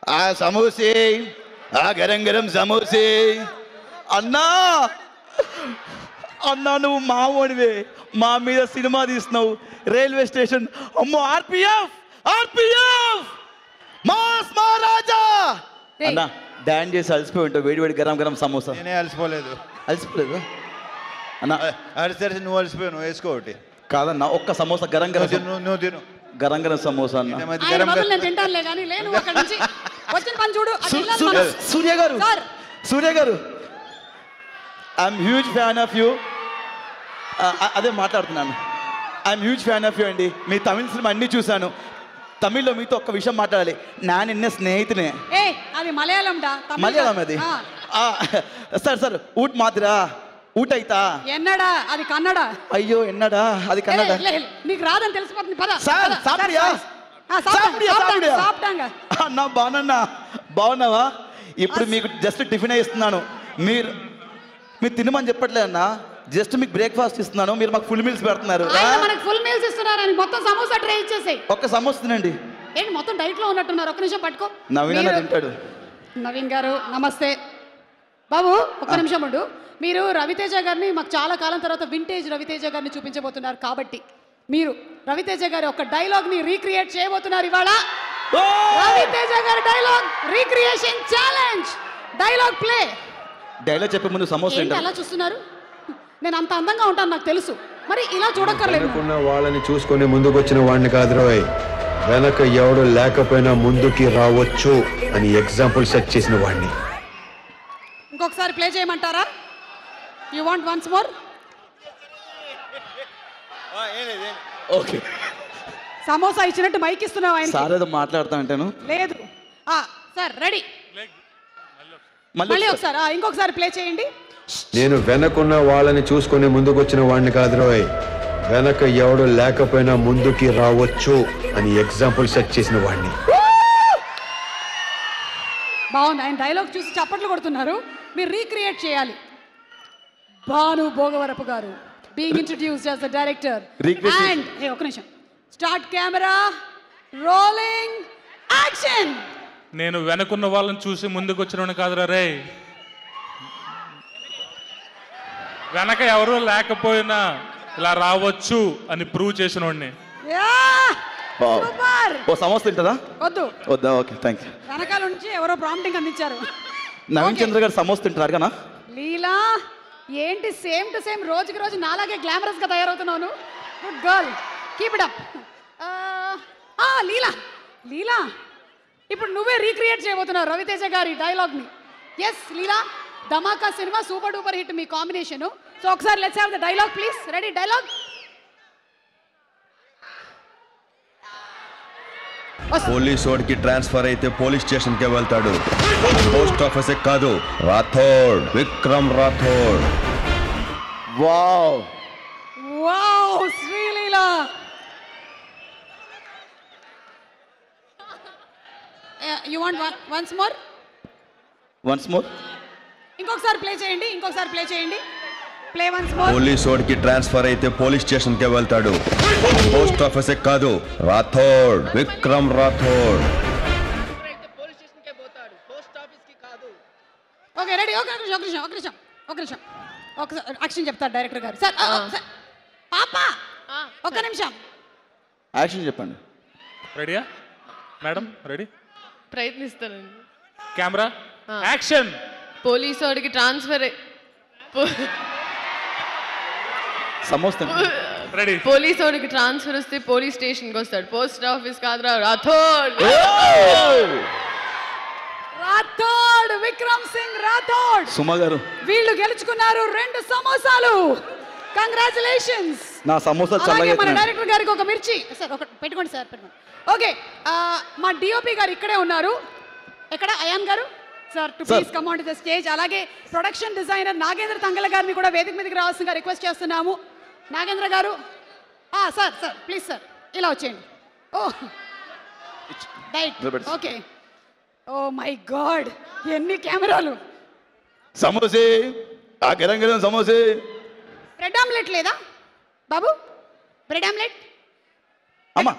ఆ సమోసే, ఆ గరం గరం సమోసే. అన్నా అన్నా నువ్వు మావోడివే, మా మీద సినిమా తీస్తున్నావు. రైల్వే స్టేషన్ అమ్మో, ఆర్పిఎఫ్ ఆర్పిఎఫ్ మాస్ మహారాజా. అన్నా డాన్స్ చేసి అలసిపోయి ఉంటావు, వేడి వేడి గరం గరం సమోసా. నేనే అలసిపోలేదు. అలసిపోలేదు అన్నా? అలసితే నువ్వు అలసిపోయావు, నువ్వు వేసుకో ఒకటి. కాదన్నా, ఒక్క సమోసా గరం గరం నువ్వు తిను. గరం గరం సమోసా అన్న. సూర్య గారు, సూర్య గారు, I'm huge fan of you. అదే మాట్లాడుతున్నాను. I'm huge fan of you అండి. మీ తమిళ సినిమా అన్నీ చూశాను. తమిళ్లో మీతో ఒక్క విషయం మాట్లాడాలి. నా నిన్న స్నేహితునే. అది మలయాళం. మలయాళం అది. సార్ సార్ ఊట్ మాదిరా, ఊట అయితా ఎన్నడా, అది కన్నడ. అయ్యో ఎన్నడా, అది కన్నడ. నీకు రాదని తెలిసిపోతుంది. పద సార్ సాపిడియా అన్నా. బాగున్నా, బాగున్నావా? ఇప్పుడు మీకు జస్ట్ టిఫిన్ ఇస్తున్నాను. మీరు తినమని చెప్పట్లేదు అన్నా, జస్ట్ మీకు బ్రేక్ఫాస్ట్ ఇస్తున్నాను. మీరు మాకు ఫుల్ మీల్స్ పెడుతున్నారు. ఫుల్ మీల్స్ ఇస్తున్నారని మొత్తం సమోసా ట్రై ఇచ్చేసాయి. ఒక్క సమోసా తినండి. ఏంటి మొత్తం డైట్ లో ఉన్నట్టున్నారు? ఒక్క నిమిషం పట్టుకో. నవీన్ తింటాడు. నవీన్ గారు నమస్తే. బాబు ఒక్క నిమిషం ఉండు. మీరు రవితేజ గారిని మాకు చాలా కాలం తర్వాత వింటేజ్ రవితేజ గారిని చూపించబోతున్నారు కాబట్టి మీరు రవితేజ గారి ఒక డైలాగ్ ని రీక్రియేట్ చేయబోతున్నారు ఇవాళ. రవితేజ గారి dialogue recreation challenge. Dialogue play. Dialogue చెప్పే ముందు సమోసా ఏంటి అలా చూస్తున్నారు? నేను అంత అందంగా ఉంటాను నాకు తెలుసు, మరి ఇలా చూడక్కర్లేదు. వాళ్ళని చూసుకొని ముందుకు వచ్చిన వాడిని కాదు రోయ్, వెనక ఎవడు లేకపోయినా ముందుకి రావచ్చు అని ఎగ్జాంపుల్ సెట్ చేసిన వాడిని. ఇంకొకసారి ప్లే చేయమంటారా? You want once more? Okay. Samosa ఇచ్చినట్టు మైక్ ఇస్తున్నావు ఆయన. సార్ ఏదో మాట్లాడుతా అంటాను. లేదు సార్, రెడీ. మళ్ళీ ఒకసారి ఇంకొకసారి ప్లే చేయండి. నేను వెనకున్న వాళ్ళని చూసుకొని ముందుకు వచ్చిన వాడిని కాదు రోయ్, వెనక ఎవడు లేకపోయినా ముందుకి రావచ్చు అని ఎగ్జాంపుల్ సెట్ చేసిన వాడిని. బాగుంది. ఆయన డైలాగ్ చూసి చప్పట్లు కొడుతున్నారు. మీరు రీక్రియేట్ చేయాలి. భాను భోగవరపు గారు being introduced as the director. And ఒక నిమిషం, స్టార్ట్ కెమెరా రోలింగ్ యాక్షన్. నేను వెనకున్న వాళ్ళని చూసి ముందుకు వచ్చిన కాదురా రే, వెనక ఎవరు లేకపోయినా ఇలా రావచ్చు అని ప్రూవ్ చేసిన వాడిని. ఓ సమోసా తింటుందా? వద్దు. వద్దా? Okay thank you. వెనకాల నుంచి ఎవరో ప్రాంప్టింగ్ అందించారు. నవీన్ చంద్ర గారు సమోసా తింటున్నారు కదా? లీలా ఏంటి సేమ్ టు సేమ్ రోజుకి రోజు నాలాగే గ్లామరస్ గా తయారవుతున్నాను. Good girl, keep it up. Leela Leela ఇప్పుడు నువ్వే రీక్రియేట్ చేయబోతున్నావు రవితేజ గారి డైలాగ్ ని. Yes Leela, Dhamaka cinema super duper hit మీ కాంబినేషన్. సో ఒకసారి let's have the dialogue please. Ready? Dialogue. Police వాడికి ట్రాన్స్ఫర్ అయితే పోలీస్ స్టేషన్ కే వెళ్తాడు, పోస్ట్ ఆఫీస్ కాదు. Rathod, Vikram Rathod. Wow wow Sreeleela. You want once more? Once more. ఇంకొకసారి ప్లే చేయండి. ఇంకొకసారి ప్లే చేయండి. Play once more. పోలీస్ వాడికి ట్రాన్స్ఫర్ అయితే పోలీస్ స్టేషన్ కే వెళ్తాడు, పోస్ట్ ఆఫీస్ కాదు. రాథోడ్, విక్రమ్ రాథోడ్. Okay ready. ఒక నిమిషం ఒకసారి యాక్షన్ చెప్తారు డైరెక్టర్ గారు. సార్ పాప ఒక నిమిషం యాక్షన్ చెప్పండి. రెడీయా మేడం? రెడీ? ప్రయత్నిస్తానండి. Camera action. పోలీసు వాడికి ట్రాన్స్ఫర్ సమోసా రెడీ. పోలీసు వాడికి ట్రాన్స్ఫర్ వస్తే పోలీస్ స్టేషన్కి వస్తాడు, పోస్ట్ ఆఫీస్ కాదురా. రాథోడ్. రాథోడ్, విక్రమ్ సింగ్ రాథోడ్. సుమా గారు వీళ్ళు గెలుచుకున్నారు 2 సమోసాలు. కంగ్రాచులేషన్స్. నా సమోసా చల్లగా. మన డైరెక్టర్ గారికి ఒక మిర్చి సార్, ఒక పెట్టుకోండి సార్, పెట్టుకోండి. ఓకే, మా డిఓపి గారు ఇక్కడే ఉన్నారు. ఎక్కడ అయాన్ గారు? Sir to please come on to the stage. అలాగే ప్రొడక్షన్ డిజైనర్ నాగేంద్ర తంగల గారిని కూడా వేదిక మీదకి రావాల్సిందిగా రిక్వెస్ట్ చేస్తున్నాము. నాగేంద్ర గారు సార్ ప్లీజ్ సార్ ఇలా వచ్చేయండి. Right, okay. Oh my god, ఎన్ని కెమెరాలు. సమోసే, ఆ గరం గరం సమోసే. బ్రెడ్ ఆమ్లెట్ లేదా బాబు? బ్రెడ్ ఆమ్లెట్ అమ్మా